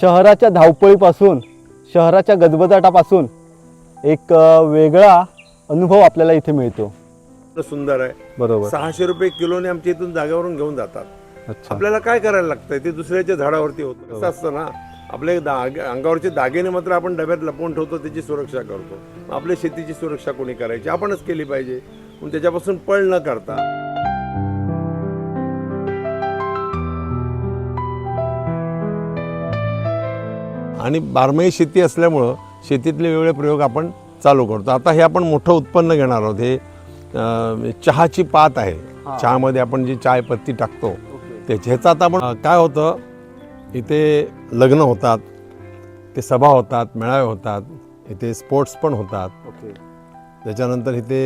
शहराच्या धावपळीपासून, शहराच्या गजबजाटापासून एक वेगळा अनुभव आपल्याला इथे मिळतो. सुंदर आहे. बरोबर. 600 रुपये किलोने आमच्या इथून जागेवरून घेऊन जातात. अच्छा. आपल्याला काय करायला लागतंय ते दुसऱ्याच्या झाडावरती होतं. असं असतं ना, आपले अंगावरचे दागिने मात्र आपण डब्यात लपवून ठेवतो, त्याची सुरक्षा करतो. आपल्या शेतीची सुरक्षा कोणी करायची? आपणच केली पाहिजे. पण त्याच्यापासून पळ न करता आणि बारमाही शेती असल्यामुळं शेतीतले वेगवेगळे प्रयोग आपण चालू करतो. आता हे आपण मोठं उत्पन्न घेणार आहोत. हे चहाची पात आहे. चहामध्ये आपण जी चाय पत्ती टाकतो ह्याचं आता आपण काय होतं, इथे लग्न होतात, ते सभा होतात, मेळावे होतात, इथे स्पोर्ट्स पण होतात. त्याच्यानंतर इथे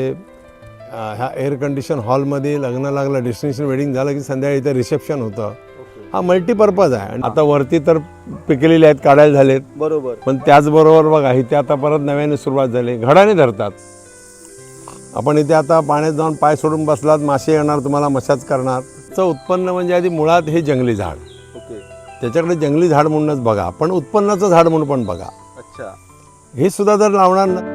ह्या एअर कंडिशन हॉलमध्ये लग्न लागलं, डेस्टिनेशन वेडिंग झालं की संध्याकाळी इथे रिसेप्शन होतं. हा मल्टीपर्पज आहे. आणि आता वरती तर पिकलेले आहेत, काढायला झालेत. बरोबर. पण त्याचबरोबर बघा इथे आता परत नव्याने सुरुवात झाली. घडाने धरतात. आपण इथे आता पाण्यात जाऊन पाय सोडून बसलात, मासे येणार, तुम्हाला मसाज करणार. उत्पन्न म्हणजे आधी मुळात हे जंगली झाड. त्याच्याकडे जंगली झाड म्हणूनच बघा, पण उत्पन्नाचं झाड म्हणून पण बघा. अच्छा. हे सुद्धा जर लावणार ना,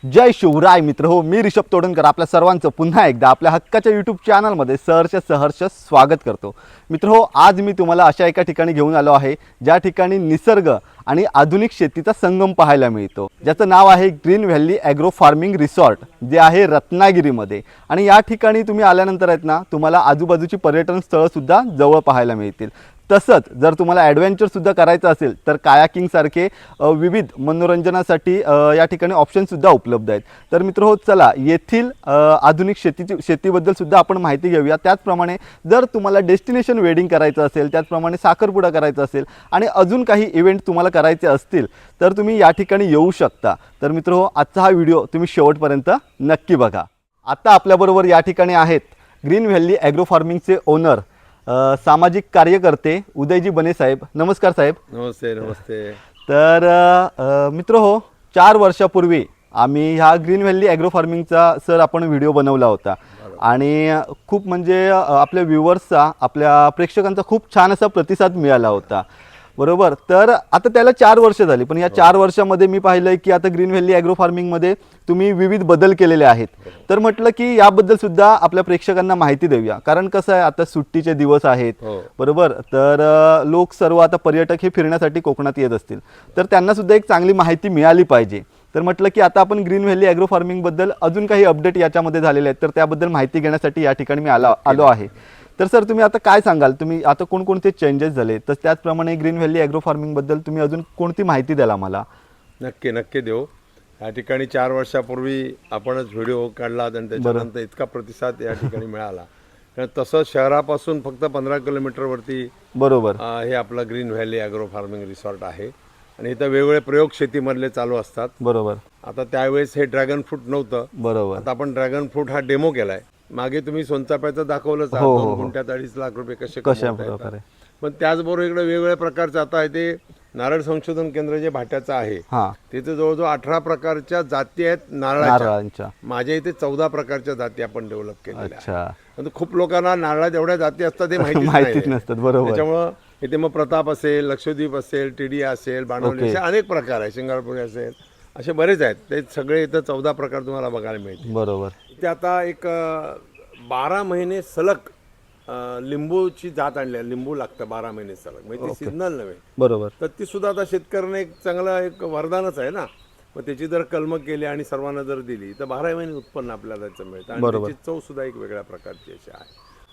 जय शिवराय मित्र हो, मी ऋषभ तोडणकर आपल्या सर्वांचं पुन्हा एकदा आपल्या हक्काच्या यूट्यूब चॅनलमध्ये सहर्ष स्वागत करतो. मित्र हो, आज मी तुम्हाला अशा एका ठिकाणी घेऊन आलो आहे ज्या ठिकाणी निसर्ग आणि आधुनिक शेतीचा संगम पाहायला मिळतो, ज्याचं नाव आहे green valley agro farming resort, जे आहे रत्नागिरीमध्ये. आणि या ठिकाणी तुम्ही आल्यानंतर आहेत ना, तुम्हाला आजूबाजूची पर्यटन स्थळंसुद्धा जवळ पाहायला मिळतील. तसंच जर तुम्हाला ॲडव्हेंचरसुद्धा करायचं असेल तर कायाकिंगसारखे विविध मनोरंजनासाठी या ठिकाणी ऑप्शनसुद्धा उपलब्ध आहेत. तर मित्र हो, चला येथील आधुनिक शेतीबद्दलसुद्धा आपण माहिती घेऊया. त्याचप्रमाणे जर तुम्हाला डेस्टिनेशन वेडिंग करायचं असेल, त्याचप्रमाणे साखरपुडा करायचा असेल आणि अजून काही इव्हेंट तुम्हाला करायचे असतील तर तुम्ही या ठिकाणी येऊ शकता. तर मित्र हो, आजचा हा व्हिडिओ तुम्ही शेवटपर्यंत नक्की बघा. आता आपल्याबरोबर या ठिकाणी आहेत ग्रीन व्हॅली ॲग्रो फार्मिंगचे ओनर, सामाजिक कार्यकर्ते उदयजी बने साहेब. नमस्कार साहेब. नमस्ते. नमस्ते. तर मित्र हो, 4 वर्षापूर्वी आम्ही ह्या ग्रीन व्हॅली ॲग्रो फार्मिंगचा आपण व्हिडिओ बनवला होता आणि खूप म्हणजे आपल्या व्ह्युअर्सचा, आपल्या प्रेक्षकांचा खूप छान असा प्रतिसाद मिळाला होता. बरोबर. तर आता त्याला 4 वर्ष झाली, पण या 4 वर्षामध्ये मी पाहिलं की आता ग्रीन व्हॅली ॲग्रो फार्मिंगमध्ये तुम्ही विविध बदल केलेले आहेत. तर म्हटलं की याबद्दल सुद्धा आपल्या प्रेक्षकांना माहिती देऊया. कारण कसं आहे, आता सुट्टीचे दिवस आहेत. बरोबर. तर लोक सर्व आता पर्यटक हे फिरण्यासाठी कोकणात येत असतील, तर त्यांना सुद्धा एक चांगली माहिती मिळाली पाहिजे. तर म्हटलं की आता आपण ग्रीन व्हॅली ॲग्रो फार्मिंगबद्दल अजून काही अपडेट याच्यामध्ये झालेले आहेत, तर त्याबद्दल माहिती घेण्यासाठी या ठिकाणी मी आलो आहे. तर सर, तुम्ही आता काय सांगाल, तुम्ही आता कोणकोणते चेंजेस झाले, तर त्याचप्रमाणे ग्रीन व्हॅली ॲग्रो फार्मिंगबद्दल तुम्ही अजून कोणती माहिती द्याल आम्हाला? नक्की देऊ. या ठिकाणी 4 वर्षापूर्वी आपणच व्हिडिओ काढला आणि त्याच्यानंतर इतका प्रतिसाद या ठिकाणी मिळाला. कारण तसं शहरापासून फक्त 15 किलोमीटरवरती बरोबर हे आपलं green valley agro farming resort आहे. आणि इथं वेगवेगळे प्रयोग शेतीमधले चालू असतात. बरोबर. आता त्यावेळेस हे ड्रॅगन फ्रूट नव्हतं. बरोबर. आता आपण ड्रॅगन फ्रूट हा डेमो केलाय. मागे तुम्ही सोनचाफ्याचं दाखवलंच, 2 गुंठ्यात 2.5 लाख रुपये कसे कमवता येतात. पण त्याचबरोबर इकडे वेगवेगळ्या प्रकारचं आता ते नारळ संशोधन केंद्र जे भाट्याचं आहे, तिथे जवळजवळ 18 प्रकारच्या जाती आहेत नारळाच्या. माझ्या इथे 14 प्रकारच्या जाती आपण डेव्हलप केलेल्या आहेत. खूप लोकांना नारळात एवढ्या जाती असतात हे माहिती नसतात. बरोबर. त्याच्यामुळं इथे मग प्रताप असेल, लक्षद्वीप असेल, टीडिया असेल, बाणवली असे अनेक प्रकार आहेत, सिंगारपुरी असेल, असे बरेच आहेत. ते सगळे इथं 14 प्रकार तुम्हाला बघायला मिळतील. बरोबर. इथे आता एक 12 महिने सलग लिंबूची जात आणली आहे. लिंबू लागतं 12 महिने सलग, म्हणजे ती सिजनल नव्हे. बरोबर. तर ती सुद्धा आता शेतकऱ्याने एक चांगलं एक वरदानच आहे ना. मग त्याची जर कलम केली आणि सर्वांना जर दिली तर 12 महिने उत्पन्न आपल्याला त्याचं मिळतं. आणि त्याची चव सुद्धा एक वेगळ्या प्रकारची अशी आहे.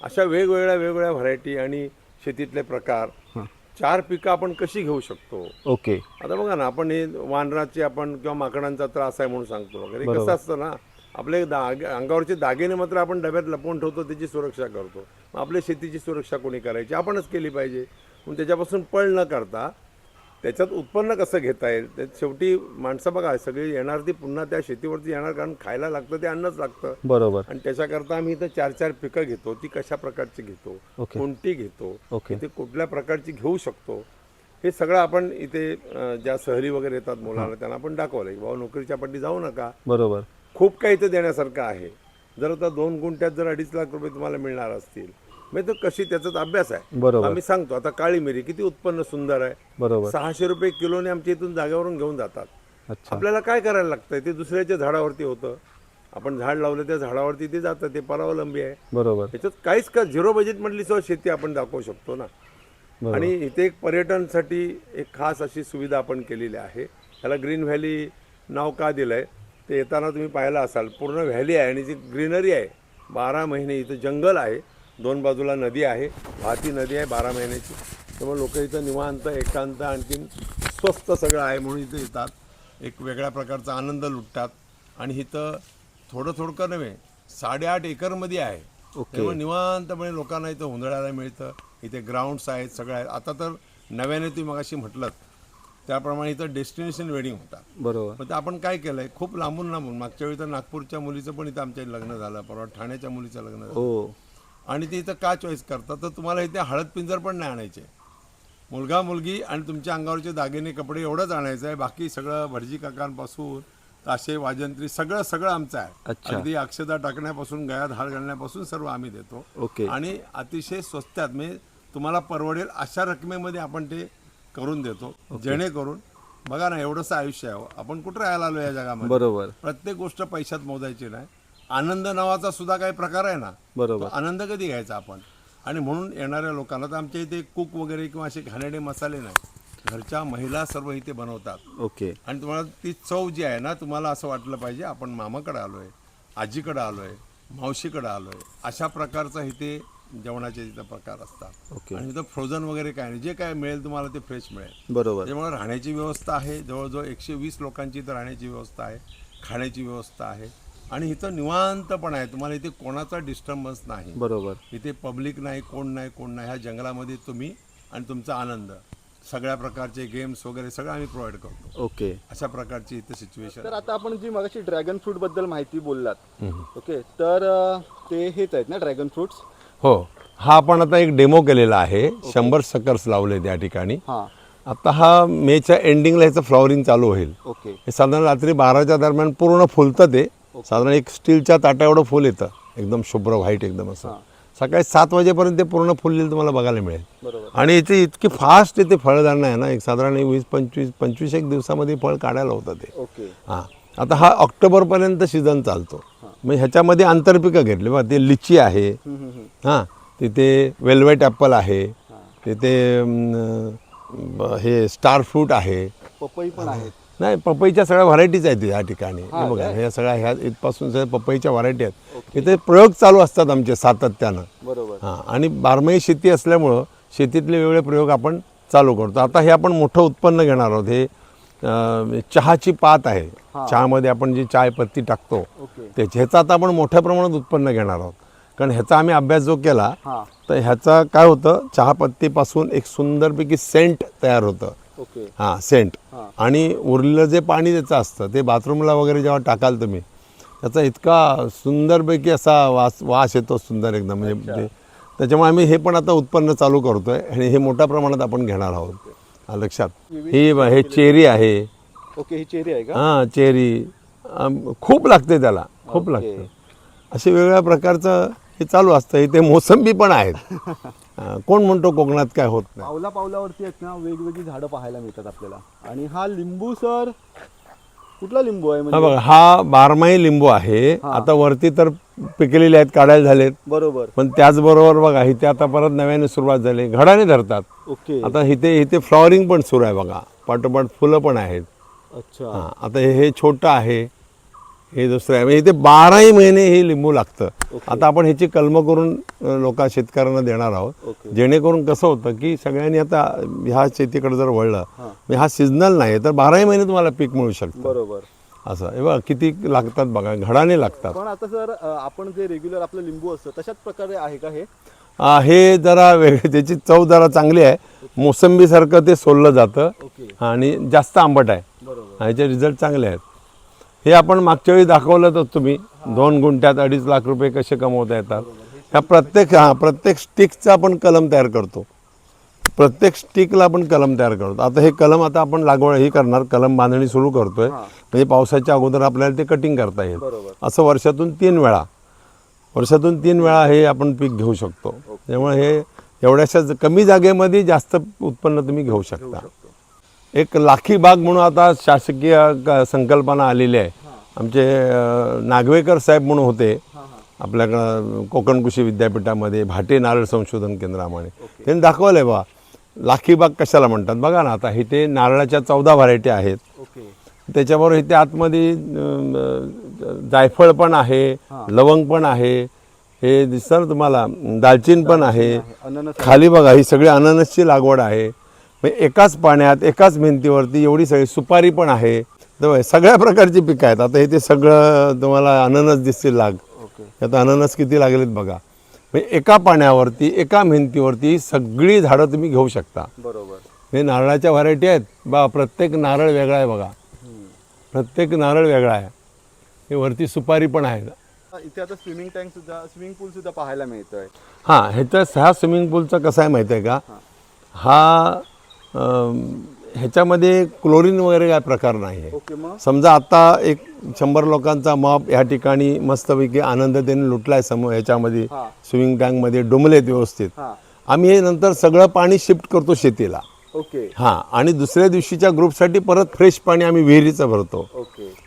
अशा वेगवेगळ्या व्हरायटी आणि शेतीतले प्रकार, 4 पिकं आपण कशी घेऊ शकतो. ओके. आता बघा ना, आपण हे वानराची आपण किंवा माकडांचा त्रास आहे म्हणून सांगतो वगैरे. कसं असतं ना, आपले अंगावरचे दागिने मात्र आपण डब्यात लपवून ठेवतो, त्याची सुरक्षा करतो. आपल्या शेतीची सुरक्षा कोणी करायची? आपणच केली पाहिजे. म्हणून त्याच्यापासून पळ न करता त्याच्यात उत्पन्न कसं घेता येईल. त्यात शेवटी माणसं बघा सगळी येणार, ती पुन्हा त्या शेतीवरती येणार, कारण खायला लागतं ते अन्नच लागतं. बरोबर. आणि त्याच्याकरता आम्ही इथं 4 पिकं घेतो. ती कशा प्रकारची घेतो, कोणती घेतो, ते कुठल्या प्रकारची घेऊ शकतो, हे सगळं आपण इथे ज्या सहली वगैरे येतात मुलांना त्यांना आपण दाखवलं की बाबा नोकरीच्या पट्टी जाऊ नका. बरोबर. खूप काही इथं देण्यासारखं आहे. जर आता 2 गुंठ्यात जर 2.5 लाख रुपये तुम्हाला मिळणार असतील, मग तो कशी त्याचाच अभ्यास आहे. बरोबर. आम्ही सांगतो आता काळी मिरी किती उत्पन्न सुंदर आहे. बरोबर. 600 रुपये किलोने आमच्या इथून जागेवरून घेऊन जातात. अच्छा. आपल्याला काय करायला लागतंय, ते दुसऱ्याच्या झाडावरती होतं. आपण झाड लावलं त्या झाडावरती ते जातं, ते परावलंबी आहे. बरोबर. त्याच्यात काहीच का झिरो बजेट म्हटली सो शेती आपण दाखवू शकतो ना. आणि इथे एक पर्यटनसाठी एक खास अशी सुविधा आपण केलेली आहे. त्याला ग्रीन व्हॅली नाव का दिलं आहे ते येताना तुम्ही पाहिलं असाल. पूर्ण व्हॅली आहे आणि जी ग्रीनरी आहे, 12 महिने इथं जंगल आहे, 2 बाजूला नदी आहे, वाहती नदी आहे 12 महिन्याची. त्यामुळे लोक इथं निवांत एकांत आणखीन स्वस्त सगळं आहे म्हणून इथं येतात, एक वेगळ्या प्रकारचा आनंद लुटतात. आणि इथं थोडं थोडकं नव्हे 8.5 एकरमध्ये आहे. त्यामुळे निवांतपणे लोकांना इथं हुंदडायला मिळतं. इथे ग्राउंड्स आहेत, सगळं आहे. आता तर नव्याने तुम्ही मगाशी म्हटलं त्याप्रमाणे इथं डेस्टिनेशन वेडिंग होतात. बरोबर. पण आपण काय केलंय, खूप लांबून मागच्या वेळी तर नागपूरच्या मुलीचं पण इथं आमच्या लग्न झालं, परवा ठाण्याच्या मुलीचं लग्न झालं. हो. आणि ते इथं का चॉईस करतात तर तुम्हाला इथे हळद पिंजर पण नाही आणायचे, मुलगा मुलगी आणि तुमच्या अंगावरचे दागिने कपडे एवढंच आणायचं आहे. बाकी सगळं भटजी काकांपासून ताशे वाजंत्री सगळं सगळं आमचं आहे. अगदी अक्षता टाकण्यापासून गळ्यात हार घालण्यापासून सर्व आम्ही देतो. ओके. आणि अतिशय स्वस्तात म्हणजे तुम्हाला परवडेल अशा रकमेमध्ये आपण ते करून देतो. जेणेकरून बघा ना, एवढंसं आयुष्य आहे, आपण कुठं राहायला आलो या जगामध्ये. बरोबर. प्रत्येक गोष्ट पैशात मोजायची नाही. आनंद नावाचा सुद्धा काही प्रकार आहे ना, बरोबर. आनंद कधी घ्यायचा आपण. आणि म्हणून येणाऱ्या लोकांना तर आमच्या इथे कुक वगैरे किंवा असे घाणेरडे मसाले नाही, घरच्या महिला सर्व इथे बनवतात. ओके. आणि तुम्हाला ती चव जी आहे ना, तुम्हाला असं वाटलं पाहिजे आपण मामाकडे आलोय, आजीकडे आलोय, मावशीकडे आलोय. अशा प्रकारचा इथे जेवणाचे तिथं प्रकार असतात. ओके. आणि इथं फ्रोझन वगैरे काय नाही, जे काय मिळेल तुम्हाला ते फ्रेश मिळेल. बरोबर. त्यामुळे राहण्याची व्यवस्था आहे, जवळजवळ 120 लोकांची इथं राहण्याची व्यवस्था आहे, खाण्याची व्यवस्था आहे. आणि इथं निवांत पण आहे, तुम्हाला इथे कोणाचा डिस्टर्बन्स नाही. बरोबर. इथे पब्लिक नाही, कोण नाही. ह्या जंगलामध्ये तुम्ही आणि तुमचा आनंद, सगळ्या प्रकारचे गेम्स वगैरे सगळं आम्ही प्रोव्हाइड करतो. ओके. अशा प्रकारची इथे सिच्युएशन. तर आता आपण जी मगाशी ड्रॅगन फ्रूट बद्दल माहिती बोललात, ओके, तर ते हेच आहेत ना ड्रॅगन फ्रुट्स? हो, हा आपण आता एक डेमो केलेला आहे. 100 सकर्स लावले त्या ठिकाणी. हां. आता हा मेच्या एंडिंगला ह्याचं फ्लॉवरिंग चालू होईल. ओके. हे साधारण रात्री 12च्या दरम्यान पूर्ण फुलतं. ते साधारण एक स्टीलच्या ताटा एवढं फुल येतं, एकदम शुभ्र व्हाईट एकदम असं. सकाळी 7 वाजेपर्यंत ते पूर्ण फुललेलं तुम्हाला बघायला मिळेल. बरोबर. आणि इथे इतकी फास्ट इथे फळधारणा आहे ना, एक साधारण 20-25 एक दिवसामध्ये फळ काढायला होतं ते. ओके. हां. आता हा ऑक्टोबरपर्यंत सीझन चालतो. मग ह्याच्यामध्ये आंतरपिकं घेतली बघा, ते लिची आहे, हां, तिथे वेल्वेट ॲपल आहे, तिथे हे स्टार फ्रूट आहे, पपई पण आहेत. नाही पपईच्या सगळ्या व्हरायटीज आहेत या ठिकाणी. हे बघा, ह्या सगळ्या ह्या इथपासून सगळ्या पपईच्या व्हरायटी आहेत. इथे प्रयोग चालू असतात आमचे सातत्यानं. बरोबर. हां. आणि बारमाही शेती असल्यामुळं शेतीतले वेगळे प्रयोग आपण चालू करतो. आता हे आपण मोठं उत्पन्न घेणार आहोत. हे चहाची पात आहे, चहामध्ये आपण जी चाय पत्ती टाकतो ह्याचं आता आपण मोठ्या प्रमाणात उत्पन्न घेणार आहोत. कारण ह्याचा आम्ही अभ्यास जो केला तर ह्याचा काय होतं, चहापत्तीपासून एक सुंदरपैकी सेंट तयार होतं. ओके. हां, सेंट. आणि उरलेलं जे पाणी त्याचं असतं ते बाथरूमला वगैरे जेव्हा टाकाल तुम्ही, त्याचा इतका सुंदरपैकी असा वास येतो, सुंदर एकदम. म्हणजे त्याच्यामुळे आम्ही हे पण आता उत्पन्न चालू करतोय आणि हे मोठ्या प्रमाणात आपण घेणार आहोत. लक्षात. हे चेरी आहे. ओके. ही चेरी आहे का? हां, चेरी खूप लागते त्याला, खूप लागते. असे वेगवेगळ्या प्रकारचं हे चालू असतं. इथे मोसंबी पण आहेत. कोण म्हणतो कोकणात काय होत नाही. पावला पावलावरती आहेत ना वेगवेगळी झाडं पाहायला मिळतात आपल्याला. आणि हा लिंबू सर कुठला लिंबू आहे हा बघा, हा बारमाही लिंबू आहे. आता वरती तर पिकलेले आहेत, काढायला झालेत. बरोबर. पण त्याचबरोबर बघा इथे आता परत नव्याने सुरुवात झाली, घडाने धरतात. ओके. आता इथे फ्लॉवरिंग पण सुरू आहे बघा, पाठोपाठ फुलं पण आहेत. अच्छा. हां. आता हे छोटं आहे, हे दुसरं आहे. म्हणजे इथे 12ही महिने हे लिंबू लागतं. आता आपण ह्याची कलमं करून शेतकऱ्यांना देणार आहोत, जेणेकरून कसं होतं की सगळ्यांनी आता ह्या शेतीकडे जर वळलं, हा सीझनल नाही तर 12ही महिने तुम्हाला पीक मिळू शकतं. बरोबर. असं हे बघा किती लागतात बघा, घडाने लागतात. पण आता सर आपण जे रेग्युलर आपलं लिंबू असतं तशाच प्रकारे आहे का हे? हे जरा वेगळे, त्याची चव जरा चांगली आहे. मोसंबीसारखं ते सोललं जातं आणि जास्त आंबट आहे. ह्याचे रिझल्ट चांगले आहेत. हे आपण मागच्या वेळी दाखवलं तर तुम्ही 2 गुंठ्यात 2.5 लाख रुपये कसे कमवता येतात. ह्या प्रत्येक स्टिकचा आपण कलम तयार करतो. प्रत्येक स्टिकला आपण कलम तयार करतो. आता हे कलम आता आपण लागवड ही करणार, कलम बांधणी सुरू करतोय. म्हणजे पावसाच्या अगोदर आपल्याला ते कटिंग करता येईल. असं वर्षातून 3 वेळा हे आपण पीक घेऊ शकतो. त्यामुळे हे एवढ्याशा कमी जागेमध्ये जास्त उत्पन्न तुम्ही घेऊ शकता. एक लाखी बाग म्हणून आता शासकीय संकल्पना आलेली आहे. आमचे नागवेकर साहेब म्हणून होते आपल्याकडं कोकण कृषी विद्यापीठामध्ये भाटे नारळ संशोधन केंद्रामध्ये. त्यांनी दाखवलं आहे बा लाखी बाग कशाला म्हणतात. बघा ना, आता इथे नारळाच्या 14 व्हरायटी आहेत. त्याच्याबरोबर इथे आतमध्ये जायफळ पण आहे, लवंग पण आहे, हे दिसतं ना तुम्हाला, दालचीन पण आहे. खाली बघा ही सगळी अननसची लागवड आहे. म्हणजे एकाच पाण्यात एकाच भिंतीवरती एवढी सगळी सुपारी पण आहे. तर सगळ्या प्रकारची पिकं आहेत. आता इथे सगळं तुम्हाला अननस दिसतील लाग. आता अननस किती लागलेत बघा. म्हणजे एका पाण्यावरती एका भिंतीवरती सगळी झाडं तुम्ही घेऊ शकता. बरोबर. हे नारळाच्या व्हरायटी आहेत बा. प्रत्येक नारळ वेगळा आहे बघा. प्रत्येक नारळ वेगळा आहे. हे वरती सुपारी पण आहे. इथे आता स्विमिंग पूल सुद्धा पाहायला मिळतोय. हां, ह्या स्विमिंग पूलचं कसं आहे माहिती आहे का, ह्याच्यामध्ये क्लोरीन वगैरे काय प्रकार नाही आहे. समजा आता एक 100 लोकांचा मॉब ह्या ठिकाणी मस्तपैकी आनंदतेने लुटलाय ह्याच्यामध्ये स्विमिंग टँकमध्ये डुंबलेत व्यवस्थित. आम्ही हे नंतर सगळं पाणी शिफ्ट करतो शेतीला. हां, आणि दुसऱ्या दिवशीच्या ग्रुपसाठी परत फ्रेश पाणी आम्ही विहिरीचं भरतो.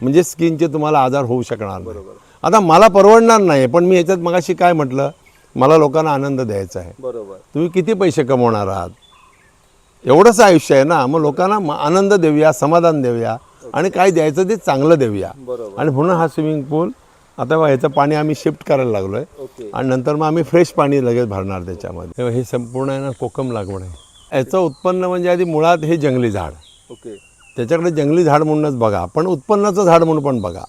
म्हणजे स्किनचे तुम्हाला आजार होऊ शकणार नाही. आता मला परवडणार नाही, पण मी ह्याच्यात मगाशी काय म्हटलं, मला लोकांना आनंद द्यायचा आहे. तुम्ही किती पैसे कमवणार आहात, एवढंच आयुष्य आहे ना. मग लोकांना आनंद देऊया, समाधान देऊया आणि काय द्यायचं ते चांगलं देऊया. आणि म्हणून हा स्विमिंग पूल आता ह्याचं पाणी आम्ही शिफ्ट करायला लागलो आहे. आणि नंतर मग आम्ही फ्रेश पाणी लगेच भरणार त्याच्यामध्ये. हे संपूर्ण आहे ना कोकम लागवड आहे. याचं उत्पन्न म्हणजे आधी मुळात हे जंगली झाड. त्याच्याकडे जंगली झाड म्हणूनच बघा, पण उत्पन्नाचं झाड म्हणून पण बघा.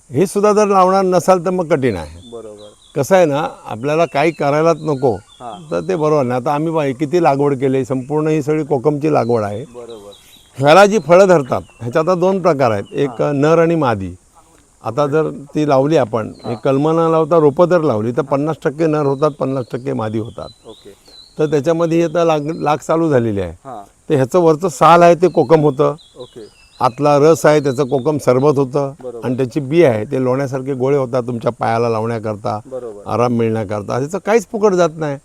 हे सुद्धा जर लावणार नसाल तर मग कठीण आहे. कसं आहे ना, आपल्याला काही करायलाच नको तर ते बरोबर नाही. आता आम्ही किती लागवड केली, संपूर्ण ही सगळी कोकमची लागवड आहे. ह्याला जी फळं धरतात ह्याच्यात आता 2 प्रकार आहेत, एक नर आणि मादी. आता जर ती लावली आपण, हे कलमं न लावता रोपं जर लावली तर 50% नर होतात, 50% मादी होतात. तर त्याच्यामध्ये आता लाग चालू झालेली आहे. तर ह्याचं वरचं साल आहे ते कोकम होतं, आतला रस आहे त्याचं कोकम सरबत होतं, आणि त्याची बी आहे ते लोण्यासारखे गोळे होतात तुमच्या पायाला लावण्याकरता, आराम मिळण्याकरता. ह्याचं काहीच फुकट जात नाही.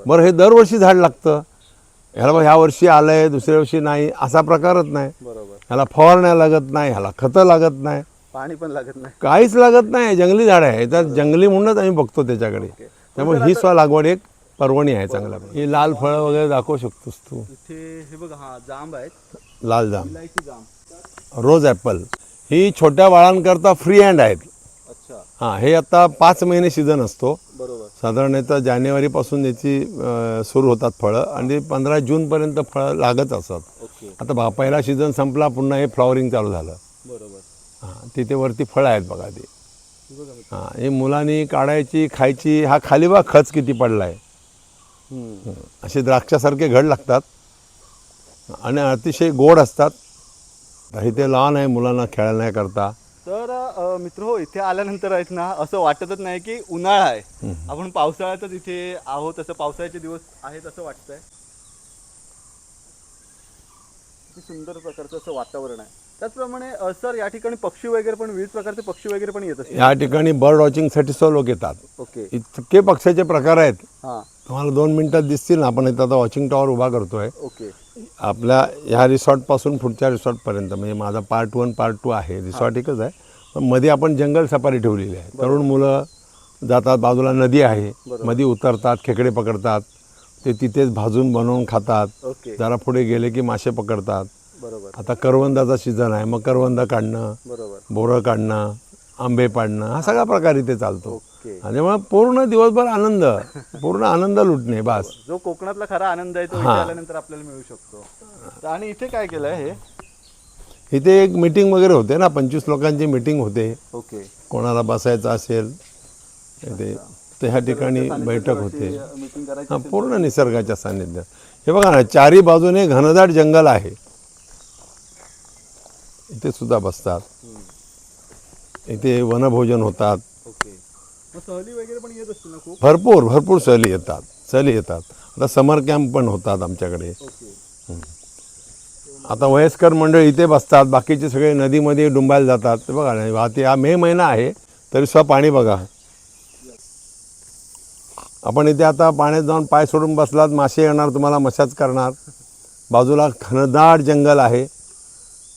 बरं, हे दरवर्षी झाड लागतं. ह्याला ह्या वर्षी आलंय दुसऱ्या वर्षी नाही असा प्रकारच नाही. ह्याला फवारण्या लागत नाही, ह्याला खतं लागत नाही, पाणी पण लागत नाही, काहीच लागत नाही. जंगली झाड आहे. तर जंगली म्हणूनच आम्ही बघतो त्याच्याकडे. त्यामुळे ही लागवड एक पर्वणी आहे चांगला. ही लाल फळं वगैरे दाखवू शकतोस तू. इथे हे बघा, हा जांब आहेत, लाल जांब, रोज ॲपल. ही छोट्या बाळांकरता फ्री हँड आहेत. हां, हे आता 5 महिने सीझन असतो. साधारणतः जानेवारीपासून याची सुरू होतात फळं आणि 15 जूनपर्यंत फळं लागत असतात. आता बघा, पहिला सीझन संपला, पुन्हा हे फ्लॉवरिंग चालू झालं. हां, तिथे वरती फळं आहेत बघा ते. हां, हे मुलांनी काढायची, खायची. हा खाली बघा खच किती पडला आहे. असे द्राक्षासारखे घड लागतात आणि अतिशय गोड असतात. इथे लहान आहे मुलांना खेळण्याकरता. तर मित्र, इथे आल्यानंतर आहेत ना, असं वाटतच नाही की उन्हाळा आहे, आपण पावसाळ्यातच इथे आहोत, असं पावसाळ्याचे दिवस आहेत असं वाटतंय. सुंदर प्रकारचं असं वातावरण आहे. त्याचप्रमाणे सर, या ठिकाणी पक्षी वगैरे पण, विविध प्रकारचे पक्षी वगैरे पण येत असतात. या ठिकाणी बर्ड वॉचिंगसाठी लोक येतात. इतके पक्ष्याचे प्रकार आहेत, तुम्हाला 2 मिनिटात दिसतील ना. आपण इथं आता वॉचिंग टॉवर उभा करतोय. आपल्या ह्या रिसॉर्टपासून पुढच्या रिसॉर्टपर्यंत, म्हणजे माझा पार्ट 1 पार्ट 2 आहे. रिसॉर्ट एकच आहे, पण मध्ये आपण जंगल सफारी ठेवलेली आहे. तरुण मुलं जातात, बाजूला नदी आहे, मध्ये उतरतात, खेकडे पकडतात, ते तिथेच भाजून बनवून खातात. जरा पुढे गेले की मासे पकडतात. आता करवंदाचा सीझन आहे, मग करवंद काढणं, बोरं काढणं, आंबे पाडणं, हा सगळा प्रकार इथे चालतो. आणि मग पूर्ण दिवसभर आनंद, पूर्ण आनंद लुटणे. बस जो कोकणातला खरा आनंद आहे तो इथे आल्यानंतर आपल्याला मिळू शकतो. आणि इथे काय केलंय, हे इथे एक मीटिंग वगैरे होते ना, 25 लोकांची मीटिंग होते. कोणाला बसायचं असेल ते ह्या ठिकाणी बैठक होते. हां, पूर्ण निसर्गाच्या सान्निध्यात. हे बघा ना, 4ही बाजूने घनदाट जंगल आहे. इथे सुद्धा बसतात, इथे वनभोजन होतात. सहली वगैरे पण येत असतील ना खूप? भरपूर भरपूर सहली येतात. आता समर कॅम्प पण होतात आमच्याकडे. आता वयस्कर मंडळी इथे बसतात, बाकीचे सगळे नदीमध्ये डुंबायला जातात. ते बघा ना, वाहते. हा मे महिना आहे तरी सुद्धा पाणी बघा. आपण इथे आता पाण्यात जाऊन पाय सोडून बसलात, मासे येणार तुम्हाला, मसाज करणार. बाजूला घनदाट जंगल आहे.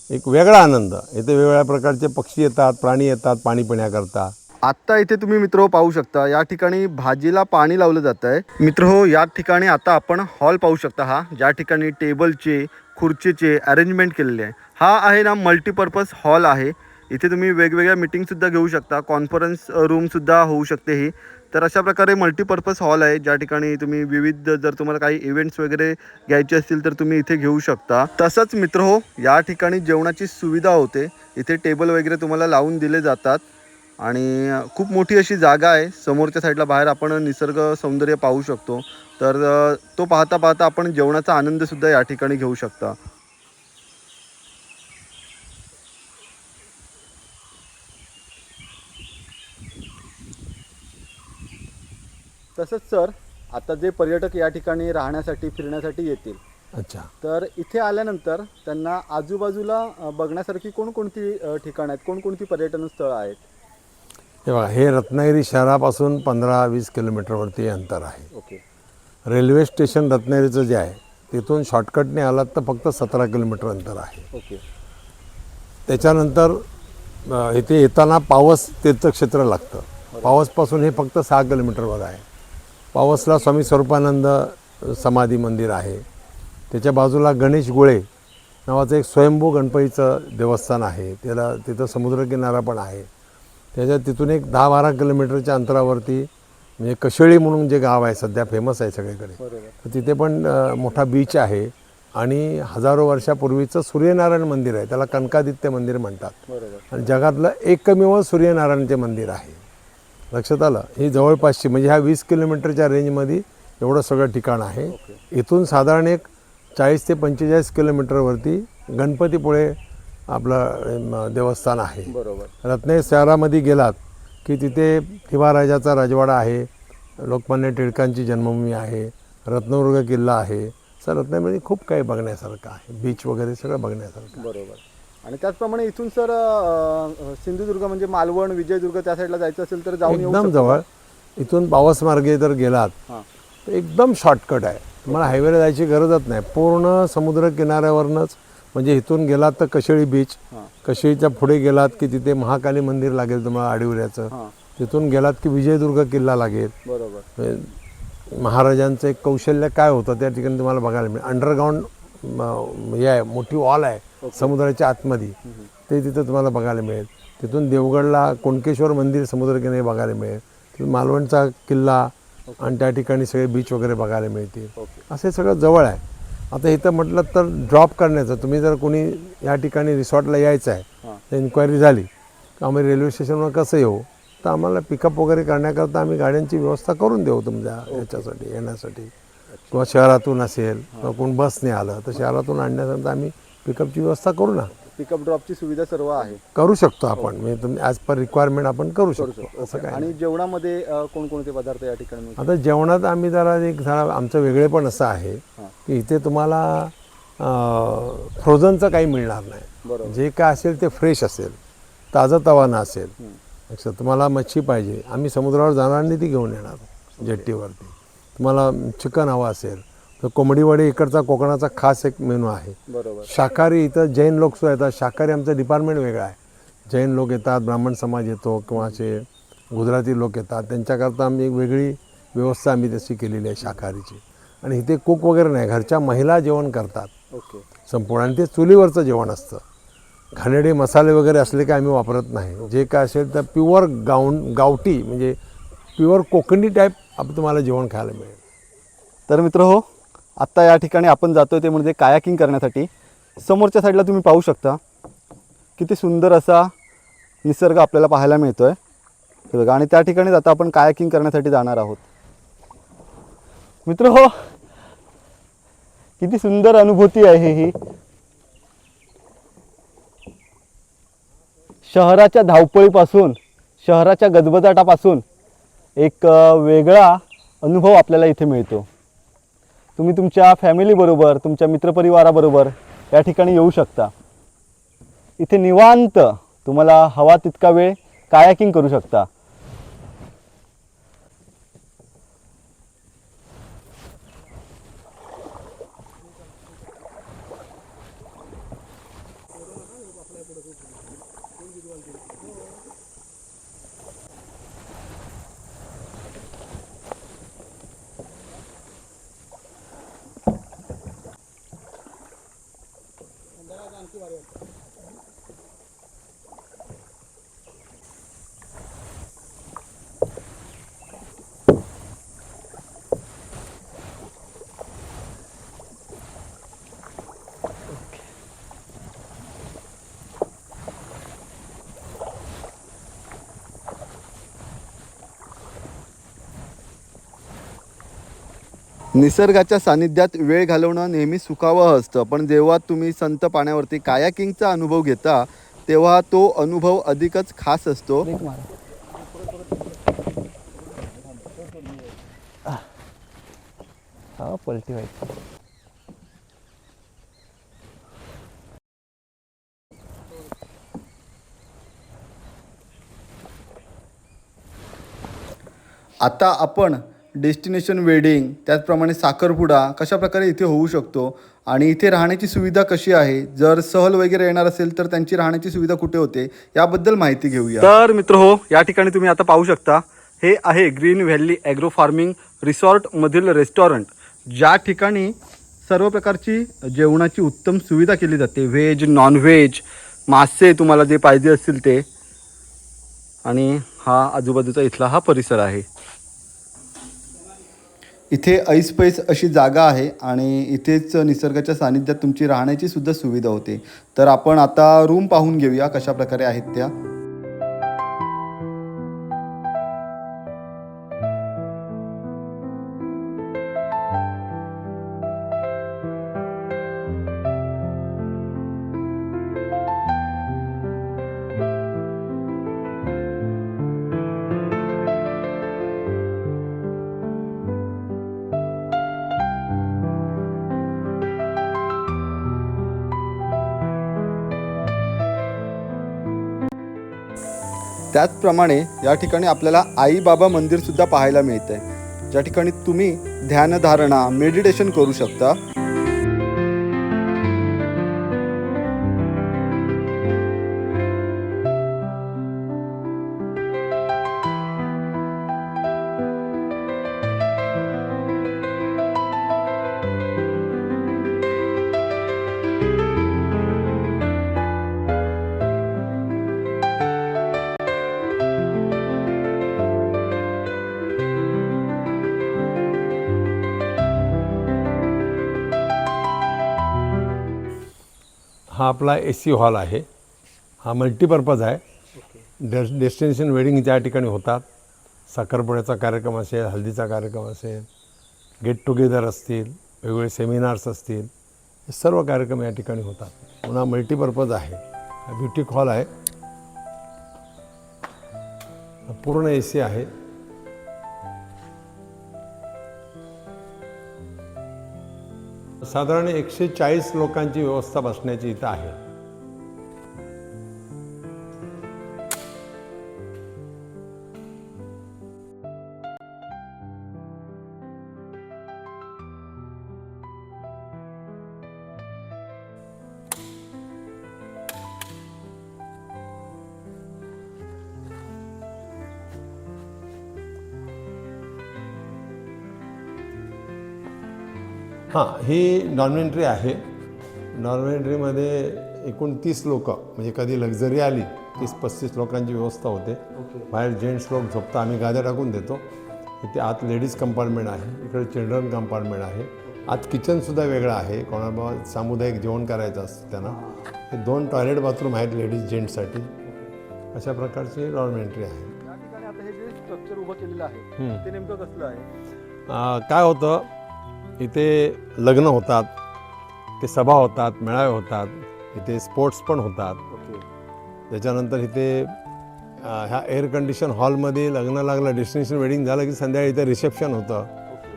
एक वेगळा आनंद. इथे वेगवेगळ्या प्रकारचे पक्षी येतात, प्राणी येतात पाणी पिण्याकरता. आता इथे तुम्ही मित्र पाहू शकता, या ठिकाणी भाजीला पाणी लावलं जात आहे. मित्र हो, या ठिकाणी आता आपण हॉल पाहू शकता. हा ज्या ठिकाणी टेबलचे खुर्चीचे अरेंजमेंट केलेले आहे, हा आहे ना मल्टीपर्पज हॉल आहे. इथे तुम्ही वेगवेगळ्या मीटिंगसुद्धा घेऊ शकता, कॉन्फरन्स रूमसुद्धा होऊ शकते ही. तर अशा प्रकारे मल्टीपर्पज हॉल आहे, ज्या ठिकाणी तुम्ही विविध, जर तुम्हाला काही इव्हेंट्स वगैरे घ्यायचे असतील तर तुम्ही इथे घेऊ शकता. तसंच मित्र हो, या ठिकाणी जेवणाची सुविधा होते. इथे टेबल वगैरे तुम्हाला लावून दिले जातात आणि खूप मोठी अशी जागा आहे. समोरच्या साईडला बाहेर आपण निसर्ग सौंदर्य पाहू शकतो. तर तो पाहता पाहता आपण जेवणाचा आनंदसुद्धा या ठिकाणी घेऊ शकता. तसंच सर, आता जे पर्यटक या ठिकाणी राहण्यासाठी फिरण्यासाठी येतील, अच्छा. तर इथे आल्यानंतर त्यांना आजूबाजूला बघण्यासारखी कोणकोणती ठिकाणं आहेत, कोणकोणती पर्यटन स्थळं आहेत? हे बघा, हे रत्नागिरी शहरापासून 15-20 किलोमीटरवरती अंतर आहे. ओके. रेल्वे स्टेशन रत्नागिरीचं जे आहे तिथून शॉर्टकटने आलात तर फक्त 17 किलोमीटर अंतर आहे. ओके. त्याच्यानंतर इथे येताना पावस तीर्थक्षेत्र लागतं. पावसपासून हे फक्त 6 किलोमीटरवर आहे. पावसला स्वामी स्वरूपानंद समाधी मंदिर आहे. त्याच्या बाजूला गणेश गोळे नावाचं एक स्वयंभू गणपतीचं देवस्थान आहे. त्याला तिथं समुद्रकिनारा पण आहे. त्याच्यात तिथून एक 10-12 किलोमीटरच्या अंतरावरती म्हणजे कशेळी म्हणून जे गाव आहे सध्या फेमस आहे सगळीकडे, तर तिथे पण मोठा बीच आहे. आणि हजारो वर्षापूर्वीचं सूर्यनारायण मंदिर आहे, त्याला कनकादित्य मंदिर म्हणतात. आणि जगातलं एकमेव सूर्यनारायणचे मंदिर आहे. लक्षात आलं? ही जवळपासची म्हणजे ह्या 20 किलोमीटरच्या रेंजमध्ये एवढं सगळं ठिकाण आहे. इथून साधारण एक 40 ते 45 किलोमीटरवरती गणपतीपुळे आपलं देवस्थान आहे. रत्नागिरी शहरामध्ये गेलात की तिथे थिवाराजाचा राजवाडा आहे, लोकमान्य टिळकांची जन्मभूमी आहे, रत्नदुर्ग किल्ला आहे. सर रत्नागिरीमध्ये खूप काही बघण्यासारखं आहे, बीच वगैरे सगळं बघण्यासारखं. बरोबर. आणि त्याचप्रमाणे इथून सर सिंधुदुर्ग म्हणजे मालवण, विजयदुर्ग त्या साईडला जायचं असेल तर जाऊन येऊ एकदम जवळ. इथून पावस मार्गे जर गेलात तर एकदम शॉर्टकट आहे. तुम्हाला हायवेला जायची गरजच नाही. पूर्ण समुद्र किनाऱ्यावरनंच, म्हणजे इथून गेलात तर कशेळी बीच, कशेळीच्या पुढे गेलात की तिथे महाकाली मंदिर लागेल तुम्हाला आडिवऱ्याचं. तिथून गेलात की विजयदुर्ग किल्ला लागेल. बरोबर. महाराजांचं एक कौशल्य काय होतं त्या ठिकाणी तुम्हाला बघायला मिळेल. अंडरग्राऊंड हे आहे, मोठी वॉल आहे समुद्राच्या आतमध्ये, ते तिथं तुम्हाला बघायला मिळेल. तिथून देवगडला कोणकेश्वर मंदिर समुद्रकिनारी बघायला मिळेल. तिथून मालवणचा किल्ला आणि त्या ठिकाणी सगळे बीच वगैरे बघायला मिळतील. असे सगळं जवळ आहे. आता इथं म्हटलं तर ड्रॉप करण्याचं, तुम्ही जर कोणी या ठिकाणी रिसॉर्टला यायचं आहे तर इन्क्वायरी झाली की आम्ही रेल्वे स्टेशनवर कसं येऊ, तर आम्हाला पिकअप वगैरे करण्याकरता आम्ही गाड्यांची व्यवस्था करून देऊ तुमच्या याच्यासाठी येण्यासाठी. किंवा शहरातून असेल किंवा कोण बसने आलं तर शहरातून आणण्यासाठी आम्ही पिकअपची व्यवस्था करू ना. पिकअप ड्रॉपची सुविधा सर्व आहे, करू करू शकतो आपण. म्हणजे तुम्ही ॲज पर रिक्वायरमेंट आपण करू शकतो. असं काय. आणि जेवणामध्ये कोणकोणते पदार्थ या ठिकाणी मिळतात? आता जेवणात आम्ही जरा आमचं वेगळेपण असं आहे की इथे तुम्हाला फ्रोझनचं काही मिळणार नाही. जे काय असेल ते फ्रेश असेल, ताजं तवानं असेल. अच्छा, तुम्हाला मच्छी पाहिजे, आम्ही समुद्रावर जाणार नाही, ती घेऊन येणार जेट्टीवरती. तुम्हाला चिकन हवं असेल तर कोंबडी वडे इकडचा कोकणाचा खास एक मेनू आहे. शाकाहारी इथं जैन लोक सुद्धा येतात. शाकाहारी आमचं डिपार्टमेंट वेगळं आहे. जैन लोक येतात, ब्राह्मण समाज येतो किंवा असे गुजराती लोक येतात. त्यांच्याकरता आम्ही एक वेगळी व्यवस्था आम्ही तशी केलेली आहे शाकाहारीची. आणि इथे कुक वगैरे नाही, घरच्या महिला जेवण करतात संपूर्ण. आणि ते चुलीवरचं जेवण असतं. घाणेरडे मसाले वगैरे असले काय आम्ही वापरत नाही. जे काय असेल तर प्युअर गावठी म्हणजे प्युअर कोकणी टाईप आपण तुम्हाला जेवण खायला मिळेल. तर मित्र हो, आत्ता या ठिकाणी आपण जातोय ते म्हणजे कायाकिंग करण्यासाठी. समोरच्या साईडला तुम्ही पाहू शकता किती सुंदर असा निसर्ग आपल्याला पाहायला मिळतोय. हे बघा, आणि त्या ठिकाणी आता आपण कायाकिंग करण्यासाठी जाणार आहोत. मित्र हो, किती सुंदर अनुभूती आहे ही. शहराच्या धावपळीपासून, शहराच्या गजबजाटापासून एक वेगळा अनुभव आपल्याला इथे मिळतो. तुम्ही तुमच्या फॅमिलीबरोबर, तुमच्या मित्रपरिवाराबरोबर या ठिकाणी येऊ शकता. इथे निवांत तुम्हाला हवा तितका वेळ कायाकिंग करू शकता. निसर्गाच्या सानिध्यात वेळ घालवणं नेहमी सुखावह असतं, पण जेव्हा तुम्ही संत पाण्यावरती कायाकिंगचा अनुभव घेता तेव्हा तो अनुभव अधिकच खास असतो. हा पलटी व्हायची. आता आपण डेस्टिनेशन वेडिंग, त्याचप्रमाणे साखरपुडा कशा प्रकारे इथे होऊ शकतो आणि इथे राहण्याची सुविधा कशी आहे, जर सहल वगैरे येणार असेल तर त्यांची राहण्याची सुविधा कुठे होते याबद्दल माहिती घेऊया. तर मित्र हो, या ठिकाणी तुम्ही आता पाहू शकता, हे आहे ग्रीन व्हॅली ॲग्रो फार्मिंग रिसॉर्टमधील रेस्टॉरंट, ज्या ठिकाणी सर्व प्रकारची जेवणाची उत्तम सुविधा केली जाते. व्हेज, नॉन व्हेज, मासे तुम्हाला जे पाहिजे असतील ते. आणि हा आजूबाजूचा इथला हा परिसर आहे. इथे ऐसपैस अशी जागा आहे आणि इथेच निसर्गाच्या सानिध्यात तुमची राहण्याची सुद्धा सुविधा होते. तर आपण आता रूम पाहून घेऊया कशा प्रकारे आहेत त्या. त्याचप्रमाणे या ठिकाणी आपल्याला आई बाबा मंदिर सुद्धा पाहायला मिळते, ज्या ठिकाणी तुम्ही ध्यानधारणा, मेडिटेशन करू शकता. हा आपला AC हॉल आहे. हा मल्टीपर्पज आहे. डेस्टिनेशन वेडिंग त्या ठिकाणी होतात. साखरपुड्याचा कार्यक्रम असेल, हल्दीचा कार्यक्रम असेल, गेट टुगेदर असतील, वेगवेगळे सेमिनार्स असतील, हे सर्व कार्यक्रम या ठिकाणी होतात. पुन्हा मल्टीपर्पज आहे. हा ब्युटिक हॉल आहे. पूर्ण AC आहे. साधारण 140 लोकांची व्यवस्था बसण्याची इथं आहे. हां, ही नॉन एंट्री आहे. नॉन एंट्रीमध्ये एकूण 30 लोक, म्हणजे कधी लक्झरी आली 30-35 लोकांची व्यवस्था होते. बाहेर जेंट्स लोक झोपता, आम्ही गाद्या टाकून देतो. इथे आत लेडीज कंपार्टमेंट आहे, इकडे चिल्ड्रन कंपार्टमेंट आहे. आत किचनसुद्धा वेगळं आहे, कोणाला सामुदायिक जेवण करायचं असतं त्यांना. हे 2 टॉयलेट बाथरूम आहेत लेडीज जेंट्ससाठी. अशा प्रकारची नॉन एंट्री आहे. या ठिकाणी आता हे जे स्ट्रक्चर उभं केलेलं आहे ते नेमकं कसलं आहे? काय होतं, इथे लग्न होतात, ते सभा होतात, मेळावे होतात, इथे स्पोर्ट्स पण होतात. त्याच्यानंतर इथे ह्या एअर कंडिशन हॉलमध्ये लग्न लागलं, डेस्टिनेशन वेडिंग झालं की संध्याकाळी इथे रिसेप्शन होतं.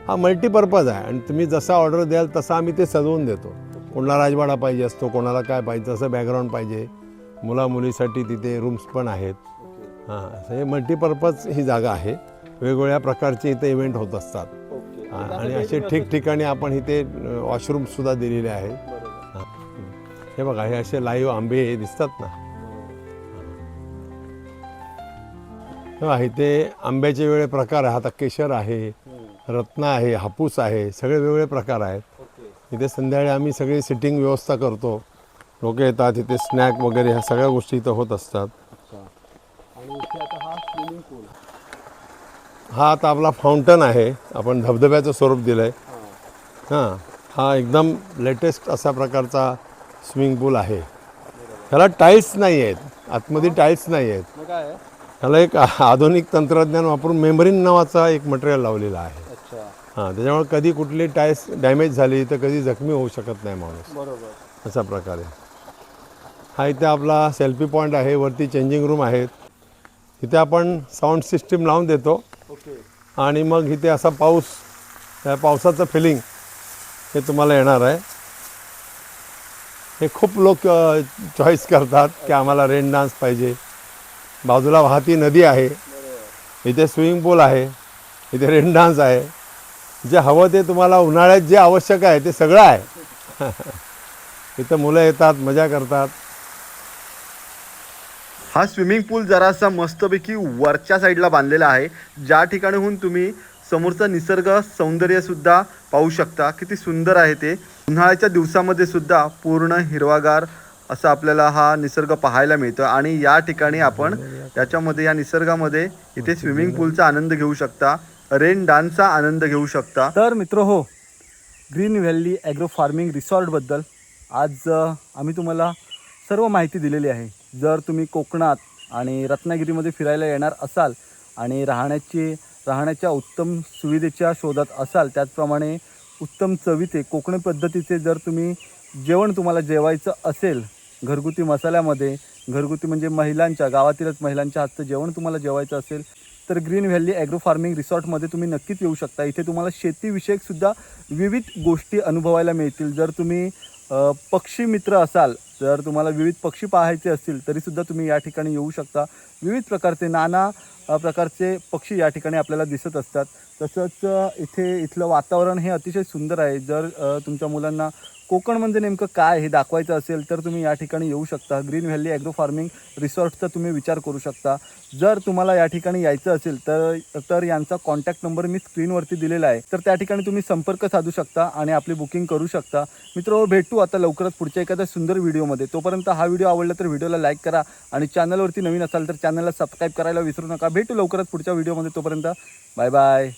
हा मल्टीपर्पज आहे आणि तुम्ही जसा ऑर्डर द्याल तसं आम्ही ते सजवून देतो. कोणाला राजवाडा पाहिजे असतो, कोणाला काय पाहिजे तसं बॅकग्राऊंड पाहिजे. मुलीसाठी तिथे रूम्स पण आहेत. हां, असं हे मल्टीपर्पज ही जागा आहे. वेगवेगळ्या प्रकारचे इथे इव्हेंट होत असतात. आणि असे ठिकठिकाणी आपण इथे वॉशरूमसुद्धा दिलेले आहेत. हां, हे बघा, हे असे लाईव्ह आंबे दिसतात ना. इथे आंब्याचे वेगळे प्रकार आहे. आता केशर आहे, रत्ना आहे, हापूस आहे, सगळे वेगवेगळे प्रकार आहेत. इथे संध्याकाळी आम्ही सगळी सिटिंग व्यवस्था करतो. लोक येतात, इथे स्नॅक वगैरे ह्या सगळ्या गोष्टी इथं होत असतात. हा आता आपला फाउंटन आहे, आपण धबधब्याचं स्वरूप दिलं आहे. हां, हा एकदम लेटेस्ट असा प्रकारचा स्विमिंग पूल आहे. ह्याला टाईल्स नाही आहेत, आतमध्ये टाईल्स नाही आहेत. ह्याला एक आधुनिक तंत्रज्ञान वापरून मेम्ब्रेन नावाचा एक मटेरियल लावलेला आहे. हां, त्याच्यामुळे कधी कुठली टाईल्स डॅमेज झाली तर कधी जखमी होऊ शकत नाही माणूस. बरोबर, अशा प्रकारे. हा इथे आपला सेल्फी पॉईंट आहे. वरती चेंजिंग रूम आहेत. इथे आपण साऊंड सिस्टीम लावून देतो आणि मग इथे असा त्या पावसाचं फिलिंग हे तुम्हाला येणार आहे. हे खूप लोक चॉईस करतात की आम्हाला रेन डान्स पाहिजे. बाजूला वाहती नदी आहे, इथे स्विमिंग पूल आहे, इथे रेन डान्स आहे. जे हवं ते तुम्हाला उन्हाळ्यात जे आवश्यक आहे ते सगळं आहे. इथं मुलं येतात, मजा करतात. हा स्विमिंग पूल जरासा मस्तपैकी वरच्या साईडला बांधलेला आहे, ज्या ठिकाणीहून तुम्ही समोरचा निसर्ग सौंदर्य सुद्धा पाहू शकता. किती सुंदर आहे ते. उन्हाळ्याच्या दिवसामध्ये सुद्धा पूर्ण हिरवागार असं आपल्याला हा निसर्ग पाहायला मिळतं. आणि या ठिकाणी आपण याच्यामध्ये या निसर्गामध्ये इथे स्विमिंग पूलचा आनंद घेऊ शकता, रेन डान्सचा आनंद घेऊ शकता. तर मित्र हो, ग्रीन व्हॅली ॲग्रो फार्मिंग रिसॉर्टबद्दल आज आम्ही तुम्हाला सर्व माहिती दिलेली आहे. जर तुम्ही कोकणात आणि रत्नागिरीमध्ये फिरायला येणार असाल आणि राहण्याच्या उत्तम सुविधेच्या शोधात असाल, त्याचप्रमाणे उत्तम चवीचे कोकणी पद्धतीचे जर तुम्ही जेवण तुम्हाला जेवायचं असेल, घरगुती मसाल्यामध्ये, घरगुती म्हणजे गावातीलच महिलांच्या हातचं जेवण तुम्हाला जेवायचं असेल, तर ग्रीन व्हॅली ॲग्रो फार्मिंग रिसॉर्टमध्ये तुम्ही नक्कीच येऊ शकता. इथे तुम्हाला शेतीविषयकसुद्धा विविध गोष्टी अनुभवायला मिळतील. जर तुम्ही पक्षी मित्र असाल, जर तुम्हाला विविध पक्षी पाहायचे असतील तरीसुद्धा तुम्ही या ठिकाणी येऊ शकता. विविध प्रकारचे नाना प्रकारचे पक्षी या ठिकाणी आपल्याला दिसत असतात. तसंच इथलं वातावरण हे अतिशय सुंदर आहे. जर तुमच्या मुलांना कोकण म्हणजे नेमकं काय हे दाखवायचं असेल तर तुम्ही या ठिकाणी येऊ शकता. ग्रीन व्हॅली ॲग्रो फार्मिंग रिसॉर्टचा तुम्ही विचार करू शकता. जर तुम्हाला या ठिकाणी यायचं असेल तर यांचा कॉन्टॅक्ट नंबर मी स्क्रीनवरती दिलेला आहे, तर त्या ठिकाणी तुम्ही संपर्क साधू शकता आणि आपली बुकिंग करू शकता. मित्रांनो, भेटू आता लवकरच पुढच्या एखाद्या सुंदर व्हिडिओमध्ये. तोपर्यंत हा व्हिडिओ आवडला तर व्हिडिओला लाईक करा आणि चॅनलवरती नवीन असाल तर चॅनलला सबस्क्राईब करायला विसरू नका. भेटू लवकरच पुढच्या व्हिडिओमध्ये. तोपर्यंत बाय बाय.